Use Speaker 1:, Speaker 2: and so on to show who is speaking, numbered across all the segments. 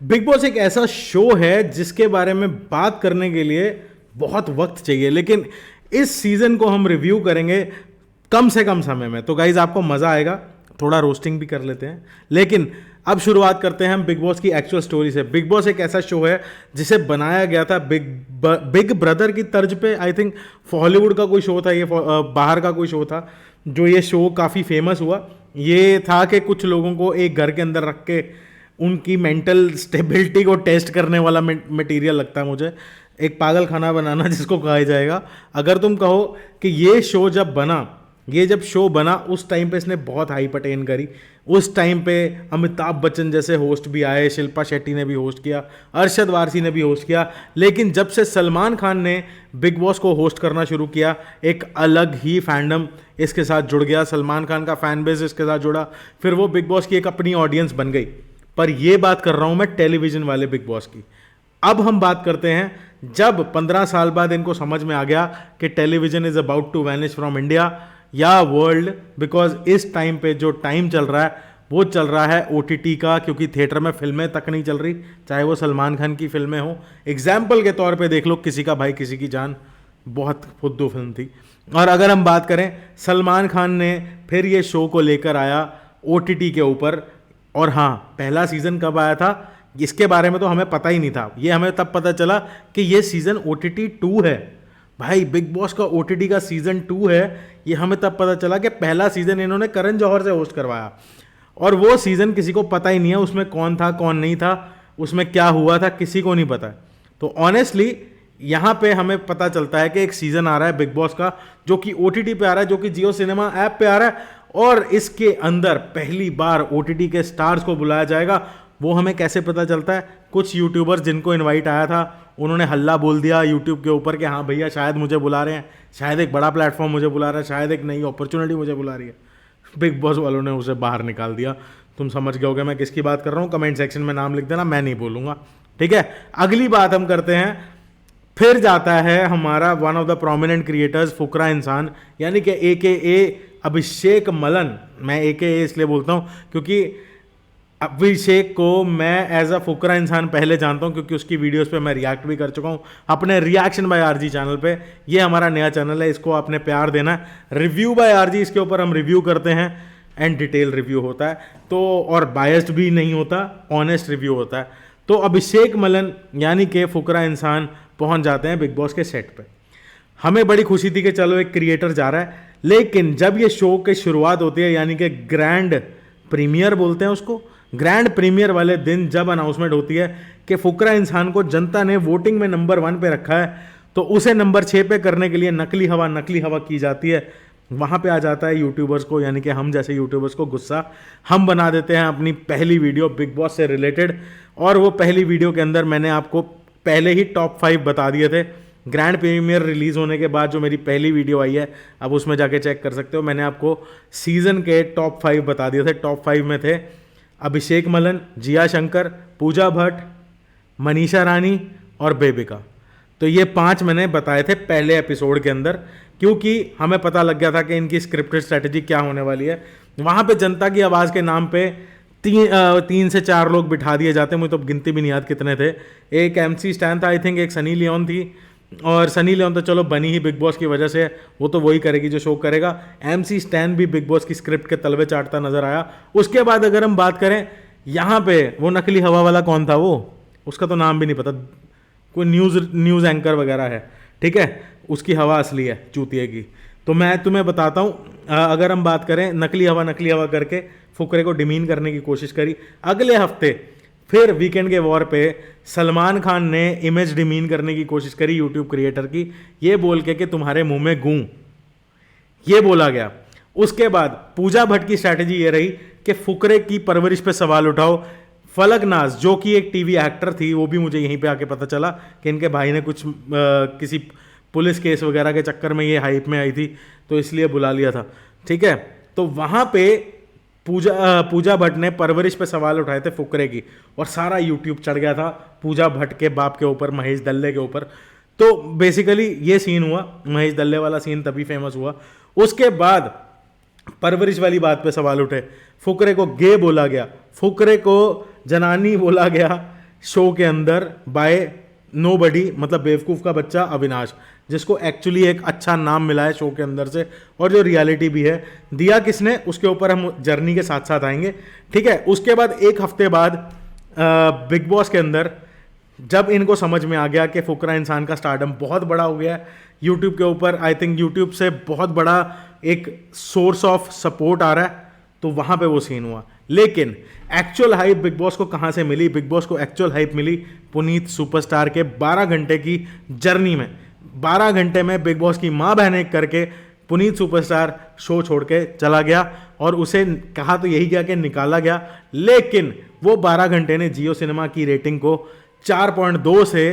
Speaker 1: Big boss एक ऐसा show है जिसके बारे में बात करने के लिए बहुत वक्त चाहिए, लेकिन इस सीजन को हम रिव्यू करेंगे कम से कम समय में। तो गाइज आपको मजा आएगा, थोड़ा रोस्टिंग भी कर लेते हैं। लेकिन अब शुरुआत करते हैं हम बिग बॉस की एक्चुअल स्टोरी से। बिग बॉस एक ऐसा शो है जिसे बनाया गया था बिग ब्रदर की तर्ज पे। आई थिंक हॉलीवुड का कोई शो था ये, बाहर का कोई शो था जो ये शो काफ़ी फेमस हुआ। ये था कि कुछ लोगों को एक घर के अंदर रख के उनकी मेंटल स्टेबिलिटी को टेस्ट करने वाला मटेरियल लगता है मुझे, एक पागल खाना बनाना जिसको कहा जाएगा। अगर तुम कहो कि ये शो जब शो बना उस टाइम पे इसने बहुत हाइप अटेन करी। उस टाइम पे अमिताभ बच्चन जैसे होस्ट भी आए, शिल्पा शेट्टी ने भी होस्ट किया, अरशद वारसी ने भी होस्ट किया। लेकिन जब से सलमान खान ने बिग बॉस को होस्ट करना शुरू किया, एक अलग ही फैंडम इसके साथ जुड़ गया। सलमान खान का फैन बेस इसके साथ जुड़ा, फिर वो बिग बॉस की एक अपनी ऑडियंस बन गई। पर ये बात कर रहा हूं मैं टेलीविजन वाले बिग बॉस की। अब हम बात करते हैं जब 15 साल बाद इनको समझ में आ गया कि television is about to vanish from India या वर्ल्ड, बिकॉज इस टाइम पे जो टाइम चल रहा है वो चल रहा है OTT का, क्योंकि थिएटर में फिल्में तक नहीं चल रही, चाहे वो सलमान खान की फिल्में हो। एग्जाम्पल के तौर पे देख लो किसी का भाई किसी की जान, बहुत फुद्दू फिल्म थी। और अगर हम बात करें, सलमान खान ने फिर ये शो को लेकर आया OTT के ऊपर। और हाँ, पहला सीजन कब आया था इसके बारे में तो हमें पता ही नहीं था। ये हमें तब पता चला कि ये सीजन OTT 2 है। भाई बिग बॉस का OTT का सीजन 2 है, ये हमें तब पता चला कि पहला सीजन इन्होंने करण जौहर से होस्ट करवाया। और वो सीजन किसी को पता ही नहीं है उसमें कौन था कौन नहीं था, उसमें क्या हुआ था, किसी को नहीं पता। तो ऑनेस्टली यहाँ पे हमें पता चलता है कि एक सीजन आ रहा है बिग बॉस का जो कि OTT पे आ रहा है, जो कि जियो सिनेमा ऐप पे आ रहा है। और इसके अंदर पहली बार OTT के स्टार्स को बुलाया जाएगा। वो हमें कैसे पता चलता है? कुछ यूट्यूबर्स जिनको इनवाइट आया था उन्होंने हल्ला बोल दिया यूट्यूब के ऊपर कि हाँ भैया शायद मुझे बुला रहे हैं, शायद एक बड़ा प्लेटफॉर्म मुझे बुला रहा है, शायद एक नई अपॉर्चुनिटी मुझे बुला रही है। बिग बॉस वालों ने उसे बाहर निकाल दिया। तुम समझ गए होगे मैं किसकी बात कर रहा हूँ। कमेंट सेक्शन में नाम लिख देना, मैं नहीं बोलूँगा, ठीक है। अगली बात हम करते हैं, फिर जाता है हमारा one of the prominent creators Fukra Insaan, यानी कि AKA अभिषेक मलन। मैं AKA इसलिए बोलता हूँ क्योंकि अभिषेक को मैं एज अ फुकरा इंसान पहले जानता हूँ, क्योंकि उसकी वीडियोस पे मैं रिएक्ट भी कर चुका हूँ अपने रिएक्शन बाय RG चैनल पे। ये हमारा नया चैनल है, इसको आपने प्यार देना है। रिव्यू बाय RG, इसके ऊपर हम रिव्यू करते हैं एंड डिटेल रिव्यू होता है, तो और बायस्ड भी नहीं होता, ऑनेस्ट रिव्यू होता है। तो अभिषेक मलन यानी कि फुकरा इंसान पहुँच जाते हैं बिग बॉस के सेट पर। हमें बड़ी खुशी थी कि चलो एक क्रिएटर जा रहा है, लेकिन जब ये शो की शुरुआत होती है, यानी कि ग्रैंड प्रीमियर बोलते हैं उसको, ग्रैंड प्रीमियर वाले दिन जब अनाउंसमेंट होती है कि फुकरा इंसान को जनता ने वोटिंग में नंबर 1 पे रखा है, तो उसे नंबर 6 पे करने के लिए नकली हवा की जाती है। वहाँ पे आ जाता है यूट्यूबर्स को, यानी कि हम जैसे यूट्यूबर्स को गुस्सा। हम बना देते हैं अपनी पहली वीडियो बिग बॉस से रिलेटेड, और वो पहली वीडियो के अंदर मैंने आपको पहले ही टॉप 5 बता दिए थे। ग्रैंड प्रीमियर रिलीज होने के बाद जो मेरी पहली वीडियो आई है, अब उसमें जाके चेक कर सकते हो, मैंने आपको सीजन के टॉप 5 बता दिए थे। टॉप 5 में थे अभिषेक मलन, जिया शंकर, पूजा भट्ट, मनीषा रानी और बेबिका। तो ये 5 मैंने बताए थे पहले एपिसोड के अंदर, क्योंकि हमें पता लग गया था कि इनकी स्क्रिप्टेड स्ट्रैटेजी क्या होने वाली है। वहाँ पे जनता की आवाज़ के नाम पे 3 से 4 लोग बिठा दिए जाते हैं, मुझे तो गिनती भी नहीं याद कितने थे। एक MC स्टैन था, आई थिंक एक सनी लियोन थी, और सनी लियोन तो चलो बनी ही बिग बॉस की वजह से, वो तो वही करेगी जो शो करेगा। MC स्टैन भी बिग बॉस की स्क्रिप्ट के तलवे चाटता नजर आया। उसके बाद अगर हम बात करें यहाँ पे, वो नकली हवा वाला कौन था, वो उसका तो नाम भी नहीं पता, कोई न्यूज़ एंकर वगैरह है, ठीक है, उसकी हवा असली है चूतिए की। तो मैं तुम्हें बताता हूँ, अगर हम बात करें नकली हवा करके फुकरे को डिमीन करने की कोशिश करी। अगले हफ्ते फिर वीकेंड के वॉर पे सलमान खान ने इमेज डिमीन करने की कोशिश करी यूट्यूब क्रिएटर की, ये बोल के कि तुम्हारे मुंह में गूं, ये बोला गया। उसके बाद पूजा भट्ट की स्ट्रैटेजी ये रही कि फुकरे की परवरिश पे सवाल उठाओ। फलक नाज जो कि एक टीवी एक्टर थी, वो भी मुझे यहीं पे आके पता चला कि इनके भाई ने कुछ किसी पुलिस केस वगैरह के चक्कर में ये हाइप में आई थी, तो इसलिए बुला लिया था, ठीक है। तो वहाँ पे पूजा भट्ट ने परवरिश पे सवाल उठाए थे फुकरे की, और सारा यूट्यूब चढ़ गया था पूजा भट्ट के बाप के ऊपर, महेश दल्ले के ऊपर। तो बेसिकली ये सीन हुआ, महेश दल्ले वाला सीन तभी फेमस हुआ। उसके बाद परवरिश वाली बात पे सवाल उठे, फुकरे को गे बोला गया, फुकरे को जनानी बोला गया, शो के अंदर बाय नोबडी, मतलब बेवकूफ़ का बच्चा अविनाश, जिसको एक्चुअली एक अच्छा नाम मिला है शो के अंदर से और जो रियलिटी भी है। दिया किसने, उसके ऊपर हम जर्नी के साथ साथ आएंगे, ठीक है। उसके बाद एक हफ्ते बाद बिग बॉस के अंदर जब इनको समझ में आ गया कि फुकरा इंसान का स्टारडम बहुत बड़ा हो गया है यूट्यूब के ऊपर, आई थिंक यूट्यूब से बहुत बड़ा एक सोर्स ऑफ सपोर्ट आ रहा है, तो वहाँ पे वो सीन हुआ। लेकिन एक्चुअल हाइप बिग बॉस को कहाँ से मिली? बिग बॉस को एक्चुअल हाइप मिली पुनीत सुपरस्टार के 12 घंटे की जर्नी में। 12 घंटे में बिग बॉस की माँ बहन एक करके पुनीत सुपरस्टार शो छोड़ के चला गया और उसे कहा तो यही गया कि निकाला गया, लेकिन वो 12 घंटे ने जियो सिनेमा की रेटिंग को 4.2 से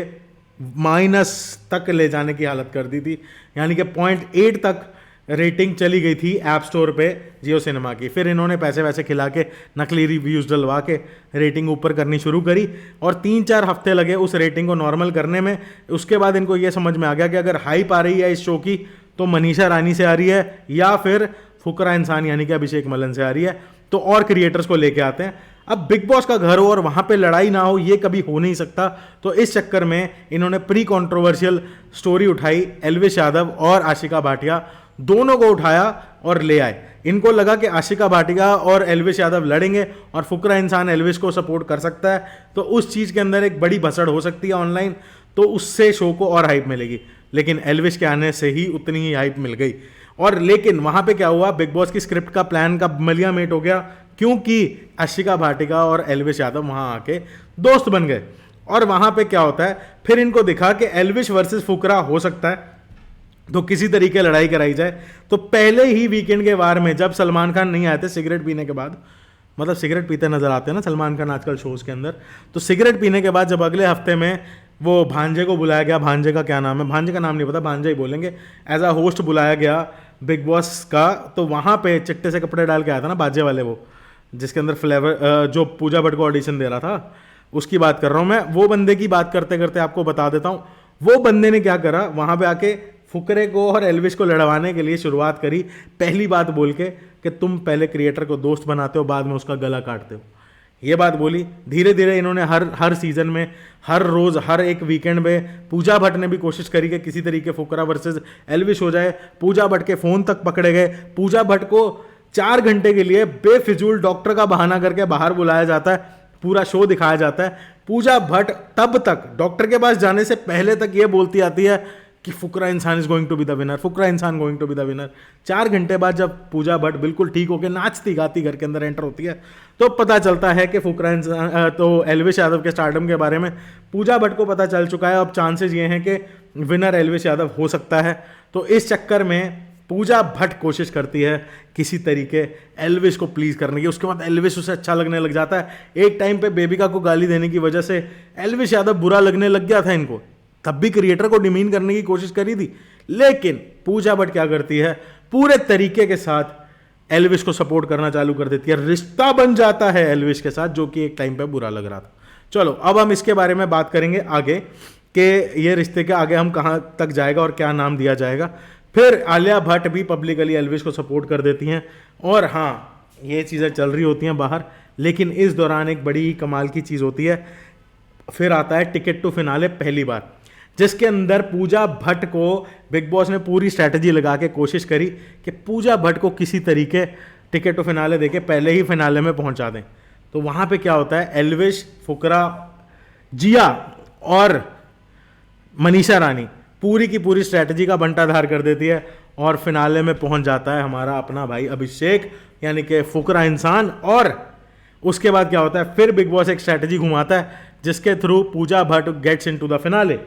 Speaker 1: माइनस तक ले जाने की हालत कर दी थी, यानी कि 0.8 तक रेटिंग चली गई थी ऐप स्टोर पे जियो सिनेमा की। फिर इन्होंने पैसे वैसे खिला के नकली रिव्यूज़ डलवा के रेटिंग ऊपर करनी शुरू करी और 3-4 हफ्ते लगे उस रेटिंग को नॉर्मल करने में। उसके बाद इनको ये समझ में आ गया कि अगर हाइप आ रही है इस शो की तो मनीषा रानी से आ रही है या फिर फुकरा इंसान यानी कि अभिषेक मलन से आ रही है, तो और क्रिएटर्स को लेके आते हैं। अब बिग बॉस का घर हो और वहाँ पे लड़ाई ना हो, ये कभी हो नहीं सकता। तो इस चक्कर में इन्होंने प्री कॉन्ट्रोवर्शियल स्टोरी उठाई, एल्विश यादव और आशिका भाटिया दोनों को उठाया और ले आए। इनको लगा कि आशिका भाटिया और एल्विश यादव लड़ेंगे और फुकरा इंसान एल्विश को सपोर्ट कर सकता है, तो उस चीज़ के अंदर एक बड़ी भसड़ हो सकती है ऑनलाइन, तो उससे शो को और हाइप मिलेगी। लेकिन एल्विश के आने से ही उतनी ही हाइप मिल गई। और लेकिन वहाँ पे क्या हुआ, बिग बॉस की स्क्रिप्ट का प्लान का मलिया मेट हो गया, क्योंकि आशिका भाटिया और एल्विश यादव वहाँ आके दोस्त बन गए। और वहाँ पे क्या होता है, फिर इनको दिखा कि एल्विश वर्सेस फुकरा हो सकता है, तो किसी तरीके लड़ाई कराई जाए। तो पहले ही वीकेंड के वार में जब सलमान खान नहीं आए थे सिगरेट पीने के बाद, मतलब सिगरेट पीते नजर आते हैं ना सलमान खान आजकल शोज़ के अंदर, तो सिगरेट पीने के बाद जब अगले हफ्ते में वो भांजे को बुलाया गया, भांजे का क्या नाम है, भांजे का नाम नहीं पता, भांजा ही बोलेंगे, एज अ होस्ट बुलाया गया बिग बॉस का, तो वहाँ पे चिट्टे से कपड़े डाल के आया था ना बाजे वाले, वो जिसके अंदर फ्लेवर जो पूजा भट्ट को ऑडिशन दे रहा था, उसकी बात कर रहा हूँ मैं। वो बंदे की बात करते करते आपको बता देता हूँ, वो बंदे ने क्या करा, वहाँ पे आके फुकरे को और एल्विश को लड़वाने के लिए शुरुआत करी, पहली बात बोल के कि तुम पहले क्रिएटर को दोस्त बनाते हो, बाद में उसका गला काटते हो। ये बात बोली। धीरे धीरे इन्होंने हर सीजन में, हर रोज़, हर एक वीकेंड में, पूजा भट्ट ने भी कोशिश करी कि किसी तरीके फुकरा वर्सेस एल्विश हो जाए। पूजा भट्ट के फ़ोन तक पकड़े गए। पूजा भट्ट को 4 घंटे के लिए बेफिजूल डॉक्टर का बहाना करके बाहर बुलाया जाता है, पूरा शो दिखाया जाता है। पूजा भट्ट तब तक डॉक्टर के पास जाने से पहले तक ये बोलती आती है कि Fukra Insaan is going to be the winner, Fukra Insaan going to be the winner. 4 घंटे बाद जब पूजा भट्ट बिल्कुल ठीक होकर नाचती गाती घर के अंदर एंटर होती है, तो पता चलता है कि फुकरा इंसान, तो एल्विश यादव के स्टारडम के बारे में पूजा भट्ट को पता चल चुका है। अब चांसेस ये हैं कि विनर एल्विश यादव हो सकता है। तो इस चक्कर में पूजा भट्ट कोशिश करती है किसी तरीके एल्विश को प्लीज़ करने की। उसके बाद एल्विश उसे अच्छा लगने लग जाता है। एक टाइम पे बेबिका को गाली देने की वजह से एल्विश यादव बुरा लगने लग गया था इनको, तब भी क्रिएटर को डिमीन करने की कोशिश करी थी। लेकिन पूजा भट्ट क्या करती है, पूरे तरीके के साथ एल्विश को सपोर्ट करना चालू कर देती है। रिश्ता बन जाता है एल्विश के साथ, जो कि एक टाइम पे बुरा लग रहा था। चलो अब हम इसके बारे में बात करेंगे आगे कि ये रिश्ते के आगे हम कहाँ तक जाएगा और क्या नाम दिया जाएगा। फिर आलिया भट्ट भी पब्लिकली एल्विश को सपोर्ट कर देती हैं और हाँ, ये चीज़ें चल रही होती हैं बाहर। लेकिन इस दौरान एक बड़ी कमाल की चीज़ होती है। फिर आता है टिकट टू फिनाले पहली बार, जिसके अंदर पूजा भट्ट को बिग बॉस ने पूरी स्ट्रैटेजी लगा के कोशिश करी कि पूजा भट्ट को किसी तरीके टिकट टू फिनाले देके पहले ही फिनाले में पहुंचा दें। तो वहाँ पे क्या होता है, एल्विश, फुकरा, जिया और मनीषा रानी पूरी की पूरी स्ट्रैटेजी का बंटाधार कर देती है और फिनाले में पहुंच जाता है हमारा अपना भाई अभिषेक, यानी कि फुकरा इंसान। और उसके बाद क्या होता है, फिर बिग बॉस एक स्ट्रैटेजी घुमाता है जिसके through Pooja Bhatt gets into the finale.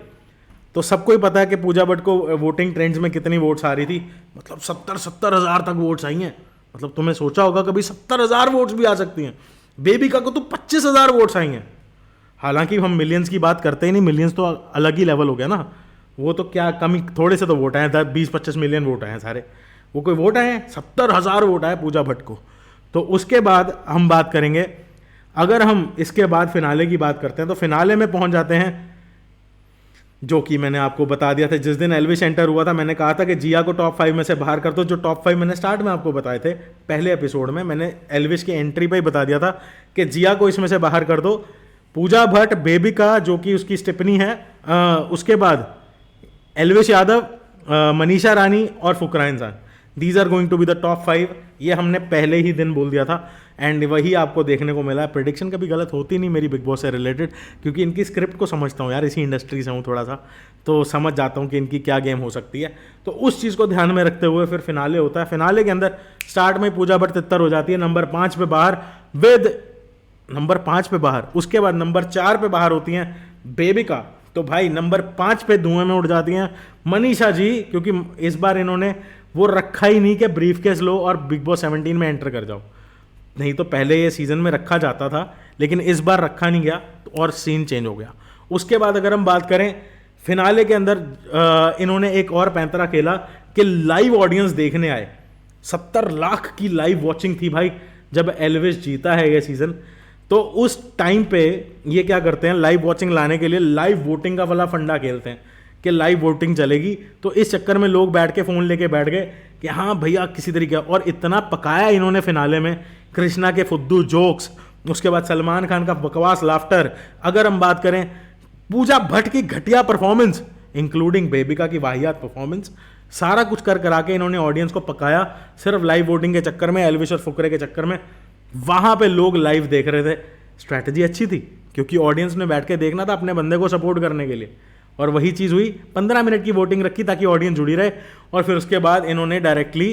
Speaker 1: तो सबको ही पता है कि पूजा भट्ट को वोटिंग ट्रेंड्स में कितनी वोट्स आ रही थी, मतलब 70 हज़ार तक वोट्स आई हैं। मतलब तुम्हें सोचा होगा कभी 70 हज़ार वोट्स भी आ सकती हैं। बेबिका को तो 25 हज़ार वोट्स आई हैं। हालांकि हम मिलियंस की बात करते ही नहीं, मिलियंस तो अलग ही लेवल हो गया ना, वो तो क्या कमी, थोड़े से तो वोट आए हैं, 20-25 मिलियन वोट आए हैं सारे, वो कोई वोट आए हैं, 70 हज़ार वोट आए पूजा भट्ट को। तो उसके बाद हम बात करेंगे, अगर हम इसके बाद फिनाले की बात करते हैं तो फिनाले में पहुंच जाते हैं, जो कि मैंने आपको बता दिया था जिस दिन एल्विश एंटर हुआ था। मैंने कहा था कि जिया को टॉप 5 में से बाहर कर दो। जो टॉप 5 मैंने स्टार्ट में आपको बताए थे पहले एपिसोड में, मैंने एल्विश की एंट्री पे ही बता दिया था कि जिया को इसमें से बाहर कर दो। पूजा भट्ट, बेबिका जो कि उसकी स्टिपनी है, उसके बाद एल्विश यादव, मनीषा रानी और Fukra Insaan. These are going to be the top 5। ये हमने पहले ही दिन बोल दिया था एंड वही आपको देखने को मिला है। प्रेडिक्शन कभी गलत होती नहीं मेरी बिग बॉस से रिलेटेड, क्योंकि इनकी स्क्रिप्ट को समझता हूँ यार, इसी इंडस्ट्री से हूँ थोड़ा सा, तो समझ जाता हूँ कि इनकी क्या गेम हो सकती है। तो उस चीज़ को ध्यान में रखते हुए फिर फिनाले होता है। फिनाले के अंदर स्टार्ट में पूजा भट्ट तितर हो जाती है नंबर 5 पे बाहर, विद नंबर 5 पे बाहर। उसके बाद नंबर 4 पे बाहर होती हैं बेबिका। तो भाई नंबर 5 पे धुएं में उड़ जाती हैं मनीषा जी, क्योंकि इस बार इन्होंने वो रखा ही नहीं कि ब्रीफ केस लो और बिग बॉस 17 में एंटर कर जाओ। नहीं तो पहले ये सीजन में रखा जाता था, लेकिन इस बार रखा नहीं गया और सीन चेंज हो गया। उसके बाद अगर हम बात करें फिनाले के अंदर, इन्होंने एक और पैंतरा खेला कि लाइव ऑडियंस देखने आए। 70 लाख की लाइव वॉचिंग थी भाई जब एल्विश जीता है ये सीजन। तो उस टाइम पे ये क्या करते हैं, लाइव वॉचिंग लाने के लिए लाइव वोटिंग का वाला फंडा खेलते हैं कि लाइव वोटिंग चलेगी। तो इस चक्कर में लोग बैठ के फ़ोन लेके बैठ गए कि हाँ भैया किसी तरीके, और इतना पकाया इन्होंने फिनाले में, कृष्णा के फुद्दू जोक्स, उसके बाद सलमान खान का बकवास लाफ्टर। अगर हम बात करें पूजा भट्ट की घटिया परफॉर्मेंस, इंक्लूडिंग बेबिका की वाहियात परफॉर्मेंस, सारा कुछ कर करा के इन्होंने ऑडियंस को पकाया सिर्फ लाइव वोटिंग के चक्कर में, एल्विश और फुकरे के चक्कर में। वहाँ पे लोग लाइव देख रहे थे। स्ट्रैटेजी अच्छी थी क्योंकि ऑडियंस ने बैठ के देखना था अपने बंदे को सपोर्ट करने के लिए, और वही चीज़ हुई। 15 मिनट की वोटिंग रखी ताकि ऑडियंस जुड़ी रहे, और फिर उसके बाद इन्होंने डायरेक्टली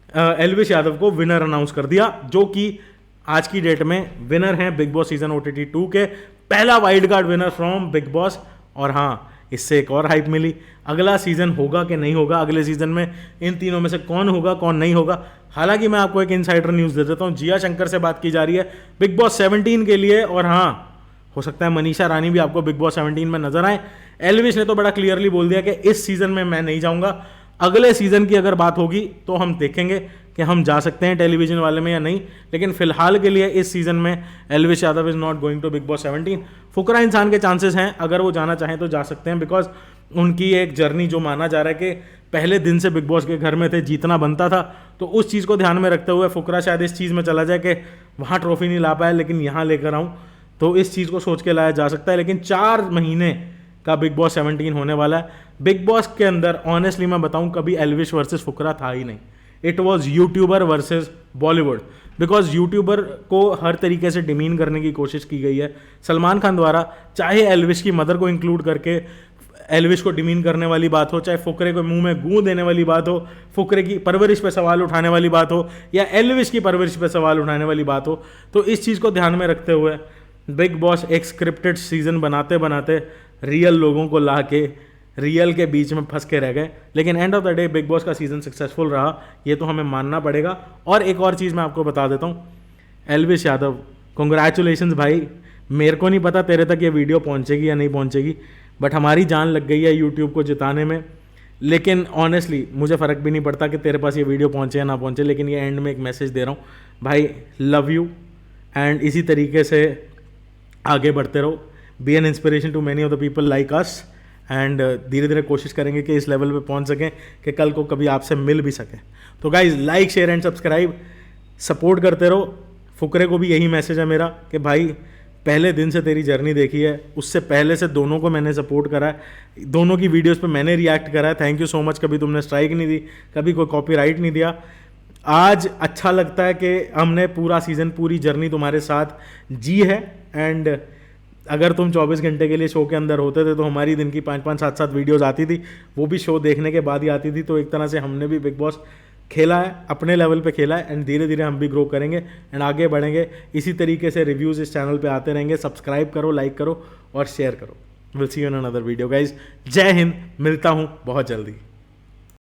Speaker 1: एल्विश यादव को विनर अनाउंस कर दिया, जो कि आज की डेट में विनर हैं बिग बॉस सीजन OTT 2 के, पहला wild card winner from big boss. और हाँ, इससे एक और हाइप मिली, अगला सीजन होगा कि नहीं होगा, अगले सीजन में इन तीनों में से कौन होगा कौन नहीं होगा। हालांकि मैं आपको एक इनसाइडर न्यूज़ दे देता हूँ, जिया शंकर से बात की जा रही है बिग बॉस 17 के लिए, और हाँ हो सकता है मनीषा रानी भी आपको बिग बॉस 17 में नजर आए। एल्विश ने तो बड़ा क्लियरली बोल दिया कि इस सीजन में मैं नहीं जाऊंगा, अगले सीजन की अगर बात होगी तो हम देखेंगे कि हम जा सकते हैं टेलीविजन वाले में या नहीं, लेकिन फिलहाल के लिए इस सीजन में Elvish Yadav is not going to Bigg Boss 17। Fukra Insaan के चांसेस हैं, अगर वो जाना चाहें तो जा सकते हैं, बिकॉज उनकी एक जर्नी जो माना जा रहा है कि पहले दिन से बिग बॉस के घर में थे, जीतना बनता था, तो उस चीज़ को ध्यान में रखते हुए फुकरा शायद इस चीज़ में चला जाए कि वहाँ ट्रॉफी नहीं ला पाया लेकिन यहाँ लेकर आऊँ, तो इस चीज़ को सोच के लाया जा सकता है। लेकिन 4 महीने का बिग बॉस 17 होने वाला है। बिग बॉस के अंदर ऑनेस्टली मैं बताऊं, कभी एल्विश वर्सेस फुकरा था ही नहीं। It was YouTuber versus Bollywood, because YouTuber को हर तरीके से डिमीन करने की कोशिश की गई है सलमान खान द्वारा, चाहे एल्विश की मदर को इंक्लूड करके एल्विश को डिमीन करने वाली बात हो, चाहे फुकरे को मुंह में गूं देने वाली बात हो, फुकरे की परवरिश पे सवाल उठाने वाली बात हो, या एल्विश की परवरिश पे सवाल उठाने वाली बात हो। तो इस चीज़ को ध्यान में रखते हुए बिग बॉस एक स्क्रिप्टेड सीजन बनाते बनाते रियल लोगों को ला के रियल के बीच में फंस के रह गए, लेकिन end of the day big boss का सीजन सक्सेसफुल रहा, ये तो हमें मानना पड़ेगा। और एक और चीज़ मैं आपको बता देता हूँ, एल्विश यादव कॉन्ग्रेचुलेशंस भाई, मेरे को नहीं पता तेरे तक ये वीडियो पहुँचेगी या नहीं पहुँचेगी, बट हमारी जान लग गई है यूट्यूब को जिताने में। लेकिन ऑनेस्टली मुझे फ़र्क भी नहीं पड़ता कि तेरे पास ये वीडियो पहुँचे या ना पहुँचे, लेकिन ये एंड में एक मैसेज दे रहा हूँ भाई, लव यू, एंड इसी तरीके से आगे बढ़ते रहो, be an inspiration to many of the people like us, and धीरे धीरे कोशिश करेंगे कि इस लेवल पे पहुंच सकें कि कल को कभी आपसे मिल भी सकें। तो guys like share and subscribe, support करते रहो। फुकरे को भी यही मैसेज है मेरा कि भाई पहले दिन से तेरी जर्नी देखी है, उससे पहले से दोनों को मैंने सपोर्ट करा है, दोनों की वीडियोस पे मैंने रिएक्ट करा है, थैंक यू सो मच। कभी तुमने स्ट्राइक नहीं दी, कभी कोई कॉपीराइट नहीं दिया। आज अच्छा लगता है कि हमने पूरा सीज़न पूरी जर्नी तुम्हारे साथ जी है, एंड अगर तुम 24 घंटे के लिए शो के अंदर होते थे तो हमारी दिन की 5-5 7-7 वीडियोज़ आती थी, वो भी शो देखने के बाद ही आती थी। तो एक तरह से हमने भी बिग बॉस खेला है, अपने लेवल पे खेला है, एंड धीरे धीरे हम भी ग्रो करेंगे एंड आगे बढ़ेंगे। इसी तरीके से रिव्यूज़ इस चैनल पे आते रहेंगे। सब्सक्राइब करो, लाइक करो और शेयर करो। Will see you in another video guys. जय हिंद, मिलता हूँ बहुत जल्दी।